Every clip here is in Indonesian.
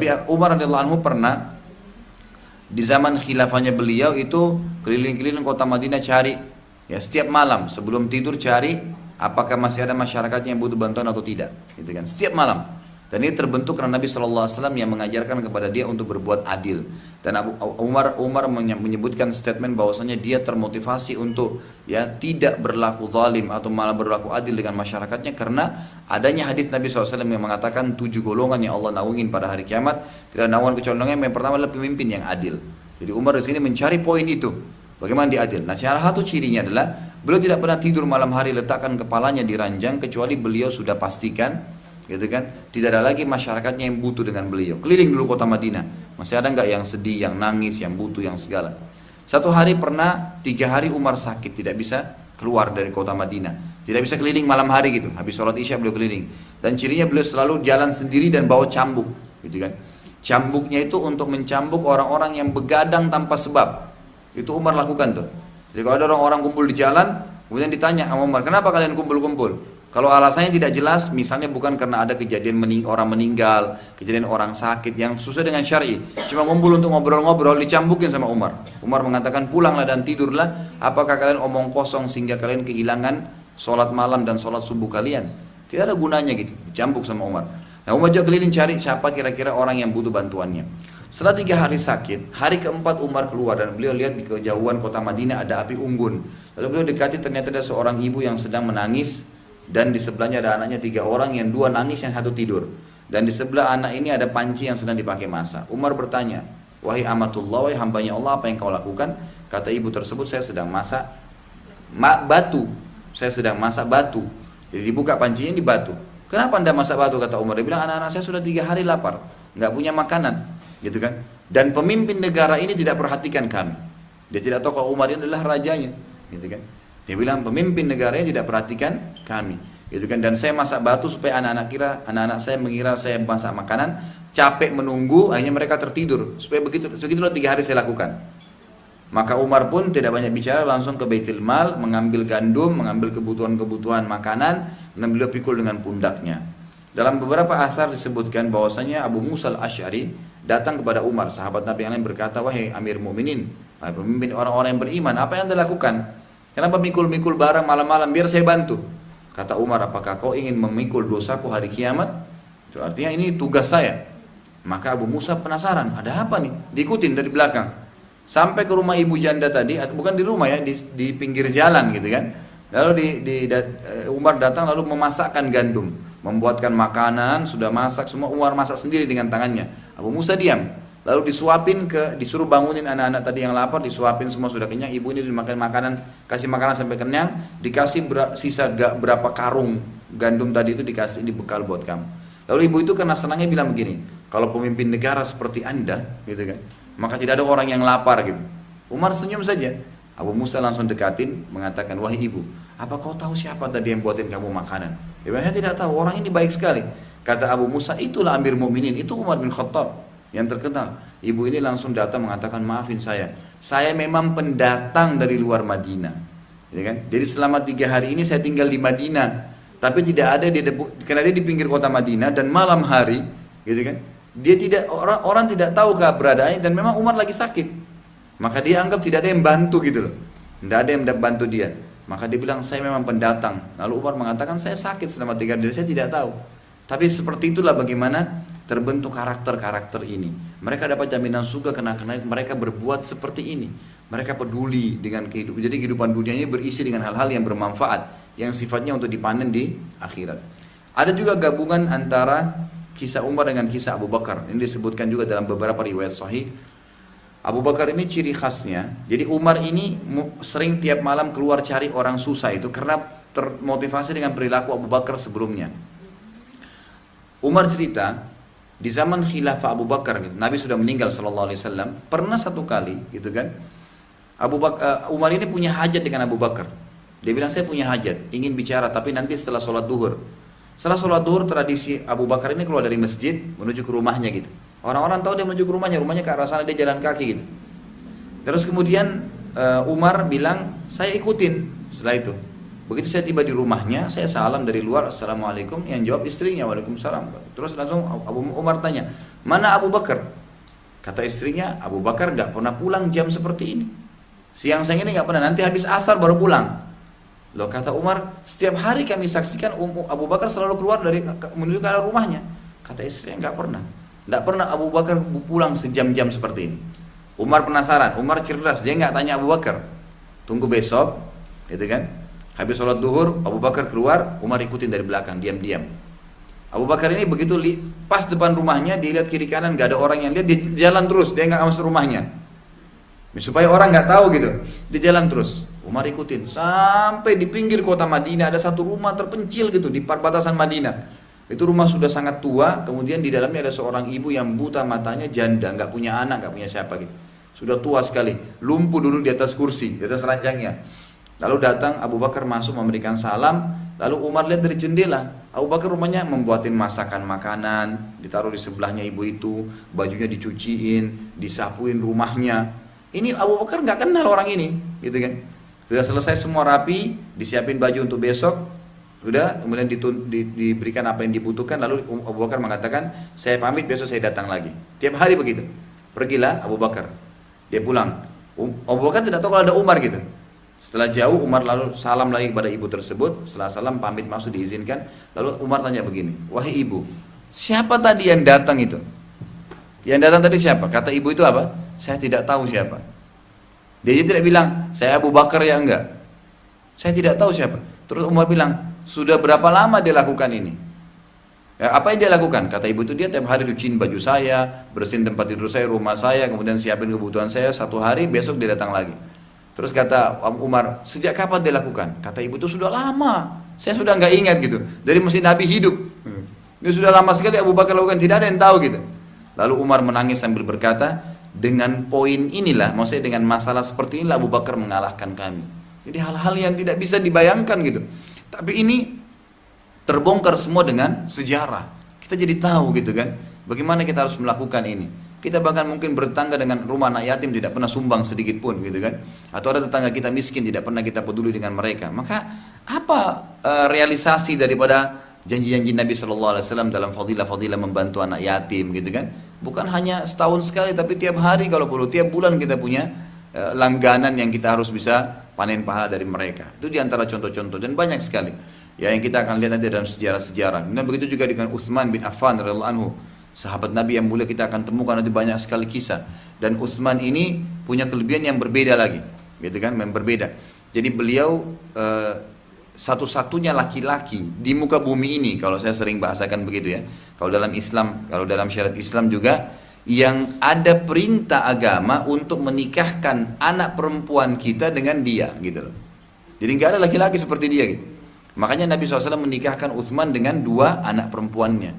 Tapi Umar radhiyallahu anhu pernah di zaman khilafahnya beliau itu keliling-keliling kota Madinah cari, ya setiap malam sebelum tidur cari apakah masih ada masyarakat yang butuh bantuan atau tidak, gitu kan, setiap malam. Dan ini terbentuk karena Nabi SAW yang mengajarkan kepada dia untuk berbuat adil. Dan Umar menyebutkan statement bahwasanya dia termotivasi untuk ya tidak berlaku zalim atau malah berlaku adil dengan masyarakatnya karena adanya hadis Nabi SAW yang mengatakan 7 golongan yang Allah naungin pada hari kiamat. Tidak naungan kecuali yang pertama adalah pemimpin yang adil. Jadi Umar di sini mencari poin itu. Bagaimana dia adil? Nah, salah satu cirinya adalah beliau tidak pernah tidur malam hari letakkan kepalanya di ranjang kecuali beliau sudah pastikan, gitu kan, tidak ada lagi masyarakatnya yang butuh dengan beliau. Keliling dulu kota Madinah, masih ada nggak yang sedih, yang nangis, yang butuh, yang segala. Satu hari pernah 3 hari Umar sakit, tidak bisa keluar dari kota Madinah, tidak bisa keliling malam hari gitu. Habis sholat isya beliau keliling, dan cirinya beliau selalu jalan sendiri dan bawa cambuk, gitu kan. Cambuknya itu untuk mencambuk orang-orang yang begadang tanpa sebab. Itu Umar lakukan tuh. Jadi kalau ada orang-orang kumpul di jalan, kemudian ditanya sama Umar, kenapa kalian kumpul-kumpul? Kalau alasannya tidak jelas, misalnya bukan karena ada kejadian orang meninggal, kejadian orang sakit yang sesuai dengan syar'i, cuma ngumpul untuk ngobrol-ngobrol, dicambukin sama Umar. Umar mengatakan, pulanglah dan tidurlah, apakah kalian omong kosong sehingga kalian kehilangan sholat malam dan sholat subuh kalian? Tidak ada gunanya gitu, dicambuk sama Umar. Nah, Umar juga keliling cari siapa kira-kira orang yang butuh bantuannya. Setelah 3 hari sakit, hari keempat Umar keluar dan beliau lihat di kejauhan kota Madinah ada api unggun. Lalu beliau dekati, ternyata ada seorang ibu yang sedang menangis, dan di sebelahnya ada anaknya 3 orang, yang 2 nangis, yang 1 tidur. Dan di sebelah anak ini ada panci yang sedang dipakai masak. Umar bertanya, wahai amatullah, wahai hambanya Allah, apa yang kau lakukan? Kata ibu tersebut, saya sedang masak batu. Saya sedang masak batu. Jadi dibuka pancinya di batu. Kenapa anda masak batu? Kata Umar. Dia bilang, anak-anak saya sudah 3 hari lapar, nggak punya makanan, gitu kan. Dan pemimpin negara ini tidak perhatikan kami. Dia tidak tahu kalau Umar ini adalah rajanya, gitu kan. Dia bilang pemimpin negaranya tidak perhatikan kami, gitu kan. Dan saya masak batu supaya anak-anak saya mengira saya masak makanan, capek menunggu, akhirnya mereka tertidur. Supaya begitulah 3 hari saya lakukan. Maka Umar pun tidak banyak bicara, langsung ke Baitul Mal, mengambil gandum, mengambil kebutuhan-kebutuhan makanan, dan beliau pikul dengan pundaknya. Dalam beberapa athar disebutkan bahwasanya Abu Musa al-Asy'ari datang kepada Umar, sahabat Nabi yang lain, berkata, wahai Amir Mu'minin, wahai pemimpin orang-orang yang beriman, apa yang anda lakukan? Kenapa mikul-mikul barang malam-malam? Biar saya bantu. Kata Umar, apakah kau ingin memikul dosaku hari kiamat? Itu artinya ini tugas saya. Maka Abu Musa penasaran, ada apa nih? Diikutin dari belakang. Sampai ke rumah ibu janda tadi, bukan di rumah ya, di pinggir jalan gitu kan. Lalu Umar datang lalu memasakkan gandum, membuatkan makanan, sudah masak semua, Umar masak sendiri dengan tangannya. Abu Musa diam. Lalu disuruh bangunin anak-anak tadi yang lapar, disuapin semua sudah kenyang, ibu ini dimakan makanan, kasih makanan sampai kenyang, dikasih sisa berapa karung gandum tadi itu dikasih dibekal buat kamu. Lalu ibu itu karena senangnya bilang begini, kalau pemimpin negara seperti anda, gitu kan, maka tidak ada orang yang lapar gitu. Umar senyum saja. Abu Musa langsung dekatin, mengatakan, wahai ibu, apa kau tahu siapa tadi yang buatin kamu makanan? Dia bilang, saya tidak tahu, orang ini baik sekali. Kata Abu Musa, itulah Amir Mu'minin, itu Umar bin Khattab yang terkenal. Ibu ini langsung datang mengatakan, maafin saya memang pendatang dari luar Madinah, ya kan? Jadi selama 3 hari ini saya tinggal di Madinah, tapi tidak ada karena dia di pinggir kota Madinah dan malam hari, gitu kan? Dia tidak, orang tidak tahu keberadaannya, dan memang Umar lagi sakit, maka dia anggap tidak ada yang bantu gitu loh, tidak ada yang bantu dia. Maka dia bilang, saya memang pendatang. Lalu Umar mengatakan, saya sakit selama 3 hari, saya tidak tahu. Tapi seperti itulah bagaimana terbentuk karakter-karakter ini. Mereka dapat jaminan surga karena mereka berbuat seperti ini. Mereka peduli dengan kehidupan. Jadi kehidupan dunianya berisi dengan hal-hal yang bermanfaat, yang sifatnya untuk dipanen di akhirat. Ada juga gabungan antara kisah Umar dengan kisah Abu Bakar. Ini disebutkan juga dalam beberapa riwayat sahih. Abu Bakar ini ciri khasnya, jadi Umar ini sering tiap malam keluar cari orang susah itu karena termotivasi dengan perilaku Abu Bakar sebelumnya. Umar cerita, di zaman khilafah Abu Bakar, Nabi sudah meninggal sallallahu alaihi wasallam, pernah satu kali gitu kan, Umar ini punya hajat dengan Abu Bakar. Dia bilang, saya punya hajat, ingin bicara tapi nanti setelah sholat duhur. Setelah sholat duhur, tradisi Abu Bakar ini keluar dari masjid menuju ke rumahnya gitu. Orang-orang tahu dia menuju ke rumahnya ke arah sana, dia jalan kaki gitu. Terus kemudian Umar bilang, saya ikutin. Setelah itu, begitu saya tiba di rumahnya, saya salam dari luar, assalamualaikum. Yang jawab istrinya, waalaikumsalam. Terus langsung Umar tanya, Mana Abu Bakar? Kata istrinya, Abu Bakar nggak pernah pulang jam seperti ini. Siang-siang ini nggak pernah, nanti habis asar baru pulang. Loh, kata Umar, setiap hari kami saksikan Abu Bakar selalu keluar menuju ke arah rumahnya. Kata istrinya, nggak pernah Abu Bakar pulang sejam-jam seperti ini. Umar penasaran, Umar cerdas, dia nggak tanya Abu Bakar. Tunggu besok, gitu kan? Habis sholat duhur, Abu Bakar keluar, Umar ikutin dari belakang, diam-diam. Abu Bakar ini begitu pas depan rumahnya, dia lihat kiri kanan nggak ada orang yang lihat, dia jalan terus, dia nggak masuk rumahnya. Supaya orang nggak tahu gitu, dia jalan terus. Umar ikutin sampai di pinggir kota Madinah, ada satu rumah terpencil gitu di perbatasan Madinah. Itu rumah sudah sangat tua, kemudian di dalamnya ada seorang ibu yang buta matanya, janda, nggak punya anak, nggak punya siapa gitu. Sudah tua sekali, lumpuh duduk di atas kursi, di atas ranjangnya. Lalu datang Abu Bakar masuk memberikan salam, lalu Umar lihat dari jendela. Abu Bakar rumahnya membuatin masakan makanan, ditaruh di sebelahnya ibu itu, bajunya dicuciin, disapuin rumahnya. Ini Abu Bakar nggak kenal orang ini, gitu kan? Sudah selesai semua rapi, disiapin baju untuk besok, sudah kemudian diberikan apa yang dibutuhkan. Lalu Abu Bakar mengatakan, saya pamit, besok saya datang lagi. Tiap hari begitu. Pergilah Abu Bakar, dia pulang. Abu Bakar tidak tahu kalau ada Umar gitu. Setelah jauh, Umar lalu salam lagi kepada ibu tersebut. Setelah salam pamit masuk diizinkan. Lalu Umar tanya begini, wahai ibu, siapa tadi yang datang itu? Yang datang tadi siapa? Kata ibu itu apa? Saya tidak tahu siapa. Dia tidak bilang, saya Abu Bakar ya, enggak. Saya tidak tahu siapa. Terus Umar bilang, sudah berapa lama dia lakukan ini? Ya, apa yang dia lakukan? Kata ibu itu, dia tiap hari cuciin baju saya, bersihin tempat tidur saya, rumah saya, kemudian siapin kebutuhan saya. Satu hari, besok dia datang lagi. Terus kata Umar, sejak kapan dia lakukan? Kata ibu itu, sudah lama. Saya sudah nggak ingat gitu. Dari mesin Nabi hidup. Ini sudah lama sekali Abu Bakar lakukan, tidak ada yang tahu gitu. Lalu Umar menangis sambil berkata, dengan poin inilah, maksudnya dengan masalah seperti inilah Abu Bakar mengalahkan kami. Jadi hal-hal yang tidak bisa dibayangkan gitu. Tapi ini terbongkar semua dengan sejarah. Kita jadi tahu gitu kan, bagaimana kita harus melakukan ini. Kita bahkan mungkin bertetangga dengan rumah anak yatim, tidak pernah sumbang sedikit pun gitu kan. Atau ada tetangga kita miskin, tidak pernah kita peduli dengan mereka. Maka apa realisasi daripada janji-janji Nabi SAW dalam fadilah-fadilah membantu anak yatim gitu kan? Bukan hanya setahun sekali, tapi tiap hari kalau perlu, tiap bulan kita punya langganan yang kita harus bisa panen pahala dari mereka. Itu diantara contoh-contoh dan banyak sekali. Ya, yang kita akan lihat nanti dalam sejarah-sejarah. Dan begitu juga dengan Utsman bin Affan radhiyallahu anhu, sahabat Nabi yang mulia, kita akan temukan nanti banyak sekali kisah. Dan Utsman ini punya kelebihan yang berbeda lagi, gitu kan? Yang berbeda. Jadi beliau satu-satunya laki-laki di muka bumi ini, kalau saya sering bahasakan begitu ya. Kalau dalam Islam, kalau dalam syariat Islam juga, yang ada perintah agama untuk menikahkan anak perempuan kita dengan dia, gitu loh. Jadi nggak ada laki-laki seperti dia gitu. Makanya Nabi SAW menikahkan Utsman dengan dua anak perempuannya.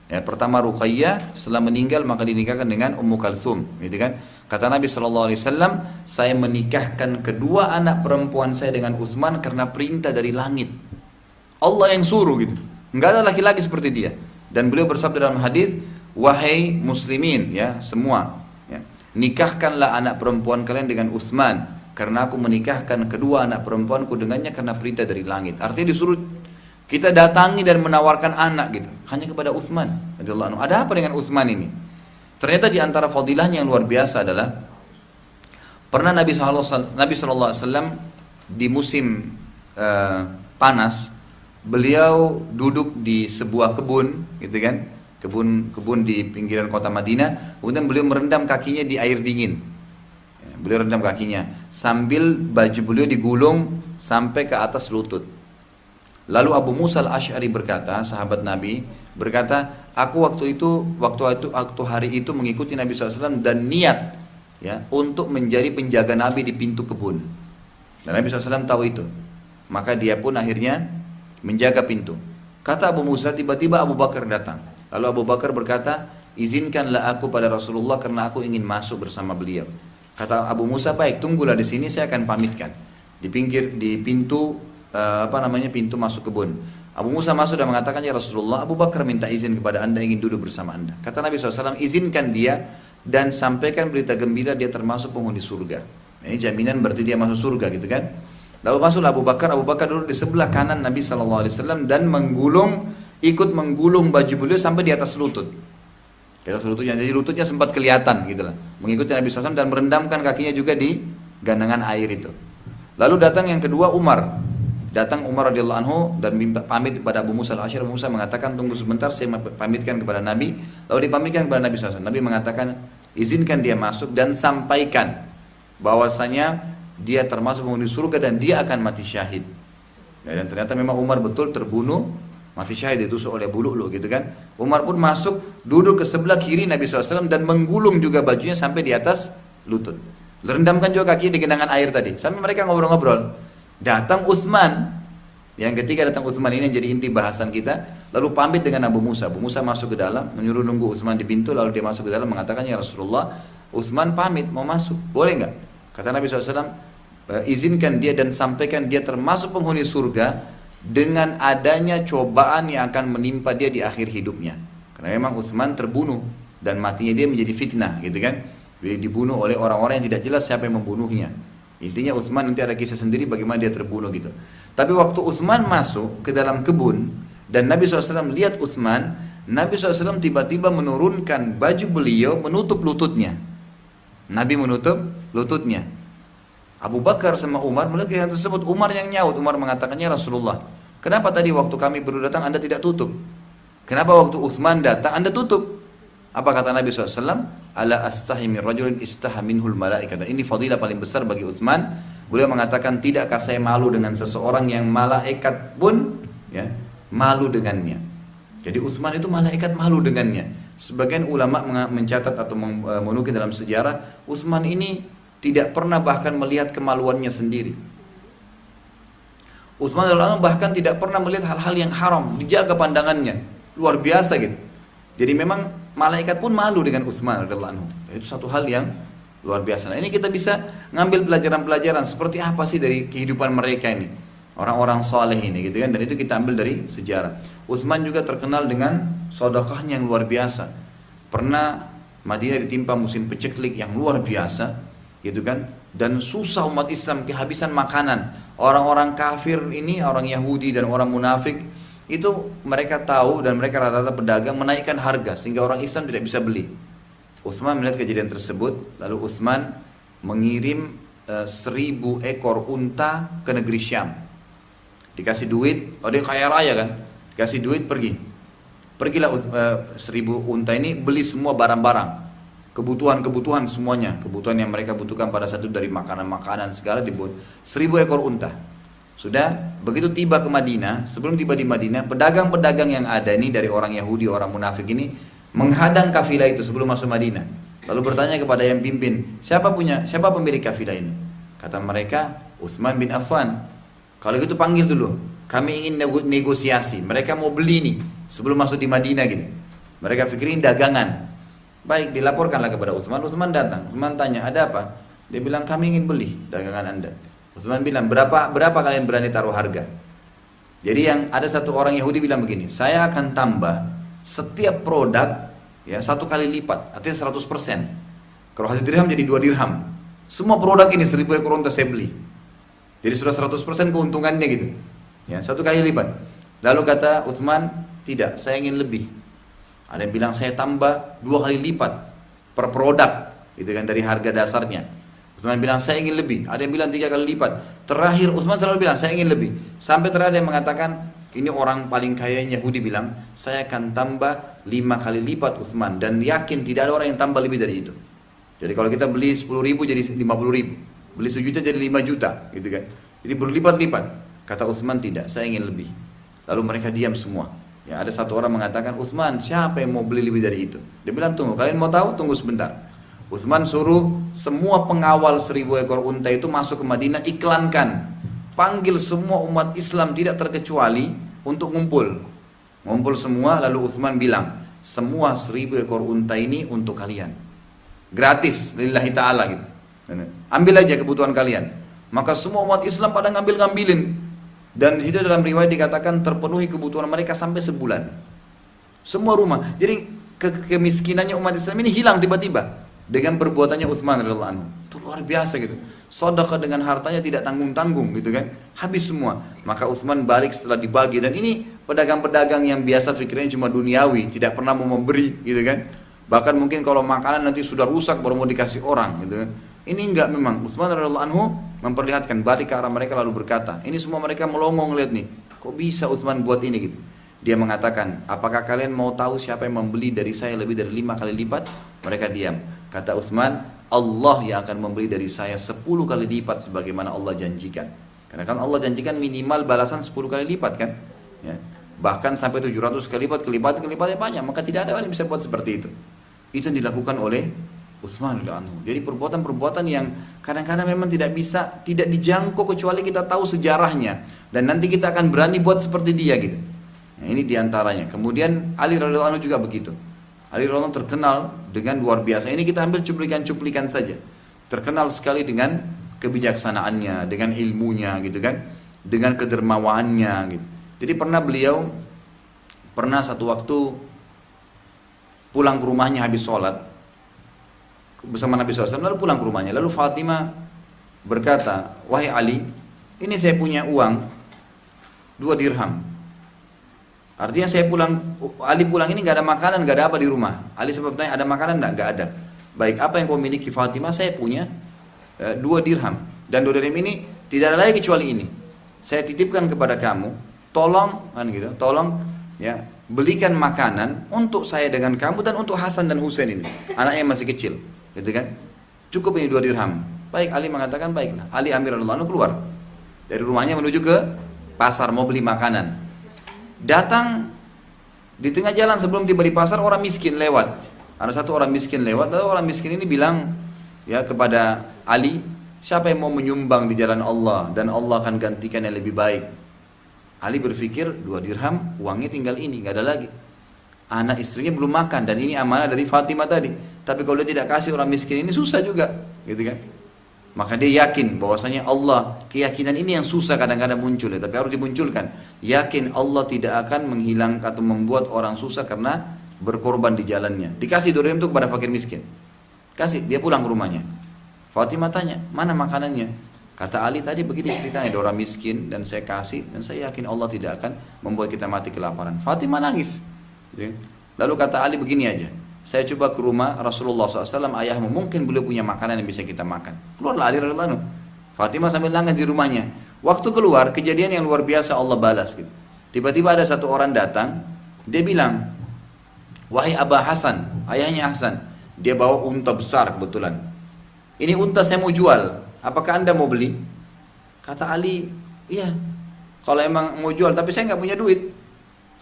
Ya, pertama Ruqayyah, setelah meninggal maka dinikahkan dengan Ummu Kalthum, gitu kan? Kata Nabi SAW, saya menikahkan kedua anak perempuan saya dengan Utsman karena perintah dari langit. Allah yang suruh gitu. Nggak ada laki-laki seperti dia. Dan beliau bersabda dalam hadis, wahai muslimin ya semua, ya, nikahkanlah anak perempuan kalian dengan Utsman karena aku menikahkan kedua anak perempuanku dengannya karena perintah dari langit. Artinya disuruh kita datangi dan menawarkan anak gitu hanya kepada Utsman radhiyallahu anhu. Ada apa dengan Utsman ini? Ternyata di antara fadilahnya yang luar biasa adalah pernah Nabi SAW di musim panas, beliau duduk di sebuah kebun, gitu kan, kebun di pinggiran kota Madinah. Kemudian beliau merendam kakinya di air dingin. Beliau rendam kakinya sambil baju beliau digulung sampai ke atas lutut. Lalu Abu Musa al-Ash'ari berkata, sahabat Nabi berkata, aku waktu hari itu mengikuti Nabi SAW dan niat ya untuk menjadi penjaga Nabi di pintu kebun. Dan Nabi SAW tahu itu. Maka dia pun akhirnya menjaga pintu. Kata Abu Musa, tiba-tiba Abu Bakar datang. Lalu Abu Bakar berkata, izinkanlah aku pada Rasulullah karena aku ingin masuk bersama beliau. Kata Abu Musa, baik, tunggulah di sini, saya akan pamitkan di pintu pintu masuk kebun. Abu Musa masuk dan mengatakan, ya Rasulullah, Abu Bakar minta izin kepada anda, ingin duduk bersama anda. Kata Nabi SAW, izinkan dia dan sampaikan berita gembira, dia termasuk penghuni surga. Ini jaminan berarti dia masuk surga gitu kan. Lalu masuklah Abu Bakar duduk di sebelah kanan Nabi SAW dan ikut menggulung baju beliau sampai di atas lutut. Kita lututnya, jadi lututnya sempat kelihatan gitu lah, mengikuti Nabi SAW dan merendamkan kakinya juga di gandangan air itu. Lalu datang yang kedua Umar. Datang Umar radhiyallahu anhu dan pamit kepada Abu Musa al-Asy'ari. Abu Musa mengatakan, tunggu sebentar, saya pamitkan kepada Nabi. Lalu dipamitkan kepada Nabi SAW. Nabi mengatakan, izinkan dia masuk dan sampaikan bahwasanya dia termasuk penghuni surga dan dia akan mati syahid. Ya, dan ternyata memang Umar betul terbunuh, mati syahid, ditusuk oleh bulu gitu kan. Umar pun masuk, duduk ke sebelah kiri Nabi SAW dan menggulung juga bajunya sampai di atas lutut. Rendamkan juga kaki di genangan air tadi. Sampai mereka ngobrol-ngobrol. Datang Utsman. Yang ketiga datang Utsman, ini yang jadi inti bahasan kita. Lalu pamit dengan Abu Musa. Abu Musa masuk ke dalam, menyuruh nunggu Utsman di pintu. Lalu dia masuk ke dalam mengatakan, ya Rasulullah, Utsman pamit mau masuk, boleh nggak? Kata Nabi SAW, izinkan dia dan sampaikan dia termasuk penghuni surga dengan adanya cobaan yang akan menimpa dia di akhir hidupnya. Karena memang Utsman terbunuh dan matinya dia menjadi fitnah gitu kan. Dia dibunuh oleh orang-orang yang tidak jelas siapa yang membunuhnya. Intinya Utsman nanti ada kisah sendiri bagaimana dia terbunuh gitu. Tapi waktu Utsman masuk ke dalam kebun dan Nabi SAW lihat Utsman, Nabi SAW tiba-tiba menurunkan baju beliau menutup lututnya. Nabi menutup lututnya. Abu Bakar sama Umar melihat yang tersebut. Umar yang nyaut. Umar mengatakannya, Rasulullah, kenapa tadi waktu kami baru datang Anda tidak tutup? Kenapa waktu Utsman datang Anda tutup? Apa kata Nabi SAW? Ala astahi min rajulin istaha minhul malaikat. Ini fadilah paling besar bagi Utsman. Beliau mengatakan, tidakkah saya malu dengan seseorang yang malaikat pun ya, malu dengannya. Jadi Utsman itu malaikat malu dengannya. Sebagian ulama mencatat atau menukil dalam sejarah, Utsman ini tidak pernah bahkan melihat kemaluannya sendiri. Utsman bahkan tidak pernah melihat hal-hal yang haram, dijaga pandangannya. Luar biasa gitu. Jadi memang malaikat pun malu dengan Utsman radhiyallahu anhu. Itu satu hal yang luar biasa. Nah, ini kita bisa ngambil pelajaran-pelajaran seperti apa sih dari kehidupan mereka ini, orang-orang soleh ini gitu kan. Dan itu kita ambil dari sejarah. Utsman juga terkenal dengan sedekahnya yang luar biasa. Pernah Madinah ditimpa musim peceklik yang luar biasa gitu kan, dan susah umat Islam, kehabisan makanan. Orang-orang kafir ini, orang Yahudi dan orang munafik itu mereka tahu dan mereka rata-rata pedagang menaikkan harga sehingga orang Islam tidak bisa beli. Utsman melihat kejadian tersebut, lalu Utsman mengirim 1000 ekor unta ke negeri Syam. Dikasih duit, oh dia kaya raya kan, dikasih duit pergilah 1000 unta ini beli semua barang-barang, kebutuhan semuanya, kebutuhan yang mereka butuhkan pada saat itu dari makanan-makanan segala dibuat 1000 ekor unta. Sudah begitu tiba ke Madinah, sebelum tiba di Madinah, pedagang-pedagang yang ada ini dari orang Yahudi, orang munafik ini menghadang kafilah itu sebelum masuk Madinah. Lalu bertanya kepada yang pimpin, siapa pemilik kafilah ini? Kata mereka, Utsman bin Affan. Kalau gitu panggil dulu, kami ingin negosiasi. Mereka mau beli nih sebelum masuk di Madinah gitu. Mereka pikirin dagangan. Baik, dilaporkanlah kepada Utsman. Utsman datang. Utsman tanya, ada apa? Dia bilang, kami ingin beli dagangan Anda. Utsman bilang, berapa kalian berani taruh harga? Jadi yang ada satu orang Yahudi bilang begini, saya akan tambah setiap produk ya 1 kali lipat, artinya 100%. Kalau 1 dirham jadi 2 dirham. Semua produk ini 1000 ekor unta saya beli. Jadi sudah 100% keuntungannya gitu. Ya, 1 kali lipat. Lalu kata Utsman, tidak, saya ingin lebih. Ada yang bilang saya tambah 2 kali lipat per produk, gitu kan, dari harga dasarnya. Utsman bilang saya ingin lebih. Ada yang bilang 3 kali lipat. Terakhir Utsman selalu bilang saya ingin lebih. Sampai terakhir yang mengatakan, ini orang paling kaya Yahudi bilang, saya akan tambah 5 kali lipat Utsman, dan yakin tidak ada orang yang tambah lebih dari itu. Jadi kalau kita beli 10.000 jadi 50.000, beli 1 juta jadi 5 juta, gitu kan. Jadi berlipat-lipat. Kata Utsman tidak, saya ingin lebih. Lalu mereka diam semua. Ya, ada satu orang mengatakan, Utsman, siapa yang mau beli lebih dari itu? Dia bilang, tunggu, kalian mau tahu? Tunggu sebentar. Utsman suruh semua pengawal 1000 ekor unta itu masuk ke Madinah, iklankan, panggil semua umat Islam tidak terkecuali untuk ngumpul semua. Lalu Utsman bilang, semua 1000 ekor unta ini untuk kalian, gratis, lillahi ta'ala gitu. Ambil aja kebutuhan kalian. Maka semua umat Islam pada ngambilin, dan itu dalam riwayat dikatakan terpenuhi kebutuhan mereka sampai sebulan. Semua rumah. Jadi kemiskinannya umat Islam ini hilang tiba-tiba dengan perbuatannya Utsman radhiyallahu anhu. Itu luar biasa gitu. Sedekah dengan hartanya tidak tanggung-tanggung gitu kan. Habis semua. Maka Utsman balik setelah dibagi, dan ini pedagang-pedagang yang biasa pikirnya cuma duniawi, tidak pernah mau memberi gitu kan. Bahkan mungkin kalau makanan nanti sudah rusak baru mau dikasih orang gitu kan. Ini enggak, memang Utsman radhiyallahu anhu memperlihatkan, balik ke arah mereka lalu berkata, ini semua mereka melongo ngeliat nih, kok bisa Utsman buat ini gitu. Dia mengatakan, apakah kalian mau tahu siapa yang membeli dari saya lebih dari 5 kali lipat? Mereka diam. Kata Utsman, Allah yang akan membeli dari saya 10 kali lipat sebagaimana Allah janjikan. Karena kan Allah janjikan minimal balasan 10 kali lipat kan, ya. Bahkan sampai 700 kali lipat, kelipatannya banyak, maka tidak ada orang yang bisa buat seperti itu. Itu yang dilakukan oleh Utsman radhiyallahu anhu. Jadi perbuatan-perbuatan yang kadang-kadang memang tidak dijangkau kecuali kita tahu sejarahnya, dan nanti kita akan berani buat seperti dia gitu. Nah, ini diantaranya. Kemudian Ali radhiyallahu anhu juga begitu. Ali radhiyallahu anhu terkenal dengan luar biasa. Ini kita ambil cuplikan-cuplikan saja. Terkenal sekali dengan kebijaksanaannya, dengan ilmunya gitu kan, dengan kedermawaannya gitu. Jadi beliau pernah satu waktu pulang ke rumahnya habis sholat bersama Nabi SAW, lalu pulang ke rumahnya. Lalu Fatimah berkata, wahai Ali, ini saya punya uang 2 dirham. Artinya Ali pulang ini gak ada makanan, gak ada apa di rumah. Ali sebab tanya, ada makanan? Gak ada. Baik, apa yang kau miliki Fatimah? Saya punya 2 dirham. Dan 2 dirham ini tidak ada lagi kecuali ini. Saya titipkan kepada kamu, tolong kan gitu, tolong ya, belikan makanan untuk saya dengan kamu dan untuk Hasan dan Husain ini, anaknya masih kecil, gitu kan? Cukup ini 2 dirham. Baik, Ali mengatakan baiklah. Ali Amir radhiyallahu anhu keluar dari rumahnya menuju ke pasar mau beli makanan. Datang di tengah jalan sebelum tiba di pasar, orang miskin lewat. Ada satu orang miskin lewat, lalu orang miskin ini bilang ya kepada Ali, siapa yang mau menyumbang di jalan Allah dan Allah akan gantikan yang lebih baik. Ali berpikir 2 dirham, uangnya tinggal ini, gak ada lagi. Anak istrinya belum makan dan ini amanah dari Fatimah tadi. Tapi kalau dia tidak kasih orang miskin ini susah juga, gitu kan? Maka dia yakin bahwasanya Allah, keyakinan ini yang susah kadang-kadang muncul ya, tapi harus dimunculkan. Yakin Allah tidak akan menghilangkan atau membuat orang susah karena berkorban di jalannya. Dikasih 2 dirham itu kepada fakir miskin. Kasih, dia pulang ke rumahnya. Fatimah tanya, mana makanannya? Kata Ali tadi begini ceritanya, ada orang miskin dan saya kasih, dan saya yakin Allah tidak akan membuat kita mati kelaparan. Fatimah nangis. Lalu kata Ali begini aja, saya coba ke rumah Rasulullah SAW, ayahmu, mungkin beliau punya makanan yang bisa kita makan. Keluarlah Ali radhiyallahu anhu. Fatimah sambil nangis di rumahnya. Waktu keluar, kejadian yang luar biasa Allah balas gitu. Tiba-tiba ada satu orang datang, dia bilang, wahai Aba Hasan, ayahnya Hasan, dia bawa unta besar kebetulan. Ini unta saya mau jual, apakah anda mau beli? Kata Ali, iya, kalau emang mau jual, tapi saya nggak punya duit.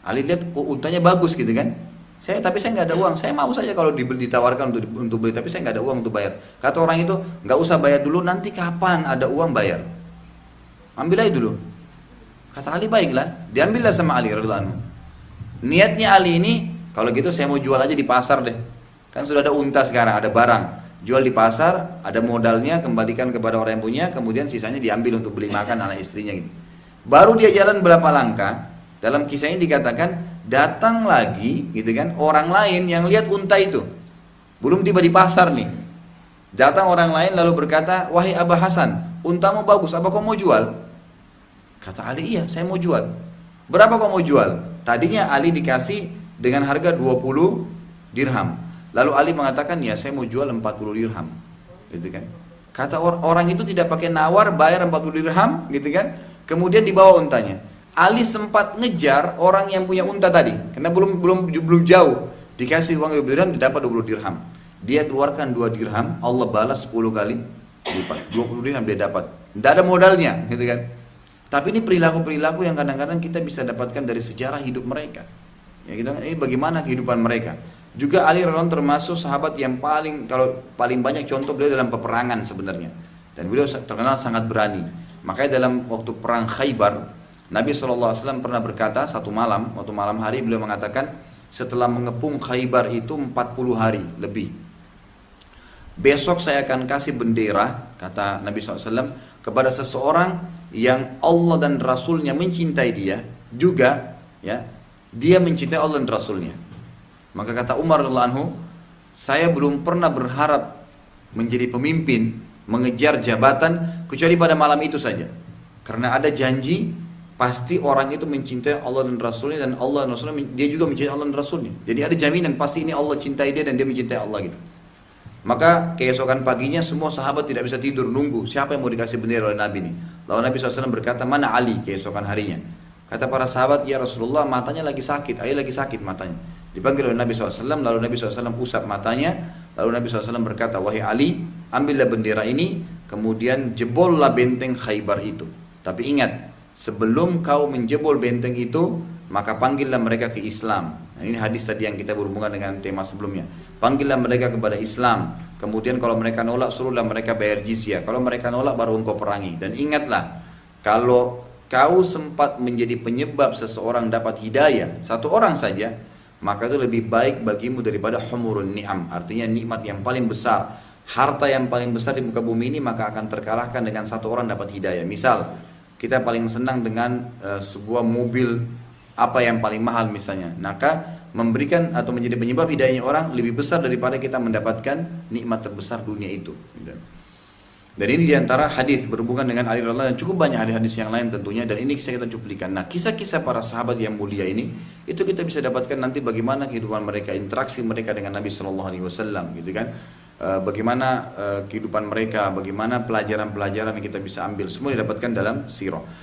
Ali lihat untanya bagus gitu kan, tapi saya nggak ada uang, saya mau saja kalau ditawarkan untuk beli, tapi saya nggak ada uang untuk bayar. Kata orang itu, nggak usah bayar dulu, nanti kapan ada uang bayar, ambil aja dulu. Kata Ali, baiklah, diambillah sama Ali radhiyallahu anhu. Niatnya Ali ini, kalau gitu saya mau jual aja di pasar deh, kan sudah ada unta sekarang, ada barang, jual di pasar, ada modalnya, kembalikan kepada orang yang punya, kemudian sisanya diambil untuk beli makan anak istrinya gitu. Baru dia jalan berapa langkah, dalam kisah ini dikatakan datang lagi gitu kan orang lain yang lihat unta itu, belum tiba di pasar nih, datang orang lain lalu berkata, wahai Aba Hasan, untamu bagus, apa kau mau jual? Kata Ali, iya saya mau jual. Berapa kau mau jual? Tadinya Ali dikasih dengan harga 20 dirham. Lalu Ali mengatakan, ya saya mau jual 40 dirham, gitu kan. Kata orang itu tidak pakai nawar, bayar 40 dirham, gitu kan. Kemudian dibawa untanya. Ali sempat ngejar orang yang punya unta tadi, karena belum jauh. Dikasih uang 20 dirham, didapat 20 dirham. Dia keluarkan 2 dirham, Allah balas 10 kali lipat. 20 dirham dia dapat. Tidak ada modalnya, gitu kan. Tapi ini perilaku-perilaku yang kadang-kadang kita bisa dapatkan dari sejarah hidup mereka. Ya, ini bagaimana kehidupan mereka. Juga Ali radhiyallahu anhu termasuk sahabat yang paling banyak contoh beliau dalam peperangan sebenarnya. Dan beliau terkenal sangat berani. Makanya dalam waktu perang Khaybar, Nabi SAW pernah berkata waktu malam hari beliau mengatakan, setelah mengepung Khaybar itu 40 hari lebih, besok saya akan kasih bendera, kata Nabi SAW, kepada seseorang yang Allah dan Rasulnya mencintai dia, juga ya dia mencintai Allah dan Rasulnya. Maka kata Umar radhiyallahu anhu, saya belum pernah berharap menjadi pemimpin, mengejar jabatan, kecuali pada malam itu saja. Karena ada janji, pasti orang itu mencintai Allah dan Rasulnya, dan Allah dan Rasulnya dia juga mencintai Allah dan Rasulnya. Jadi ada jaminan pasti ini Allah cintai dia dan dia mencintai Allah gitu. Maka keesokan paginya semua sahabat tidak bisa tidur nunggu siapa yang mau dikasih bendera oleh Nabi ini. Lalu Nabi SAW berkata, mana Ali keesokan harinya? Kata para sahabat, ya Rasulullah matanya lagi sakit, Ali lagi sakit matanya. Dipanggil oleh Nabi SAW, lalu Nabi SAW usap matanya, lalu Nabi SAW berkata, wahai Ali, ambillah bendera ini, kemudian jebollah benteng Khaybar itu. Tapi ingat, sebelum kau menjebol benteng itu, maka panggillah mereka ke Islam. Nah, ini hadis tadi yang kita berhubungan dengan tema sebelumnya. Panggillah mereka kepada Islam. Kemudian kalau mereka nolak, suruhlah mereka bayar jizyah. Kalau mereka nolak, baru engkau perangi. Dan ingatlah, kalau kau sempat menjadi penyebab seseorang dapat hidayah, satu orang saja, maka itu lebih baik bagimu daripada humurun ni'am. Artinya nikmat yang paling besar, harta yang paling besar di muka bumi ini, maka akan terkalahkan dengan satu orang dapat hidayah. Misal, kita paling senang dengan sebuah mobil apa yang paling mahal misalnya, maka memberikan atau menjadi penyebab hidayahnya orang lebih besar daripada kita mendapatkan nikmat terbesar dunia itu. Dan ini diantara hadis berhubungan dengan Ali radhiyallahu, dan cukup banyak hadis-hadis yang lain tentunya, dan ini kisah kita cuplikan. Nah, kisah-kisah para sahabat yang mulia ini itu kita bisa dapatkan nanti bagaimana kehidupan mereka, interaksi mereka dengan Nabi Shallallahu Alaihi Wasallam, gitu kan? Bagaimana kehidupan mereka, bagaimana pelajaran-pelajaran yang kita bisa ambil, semua didapatkan dalam sirah.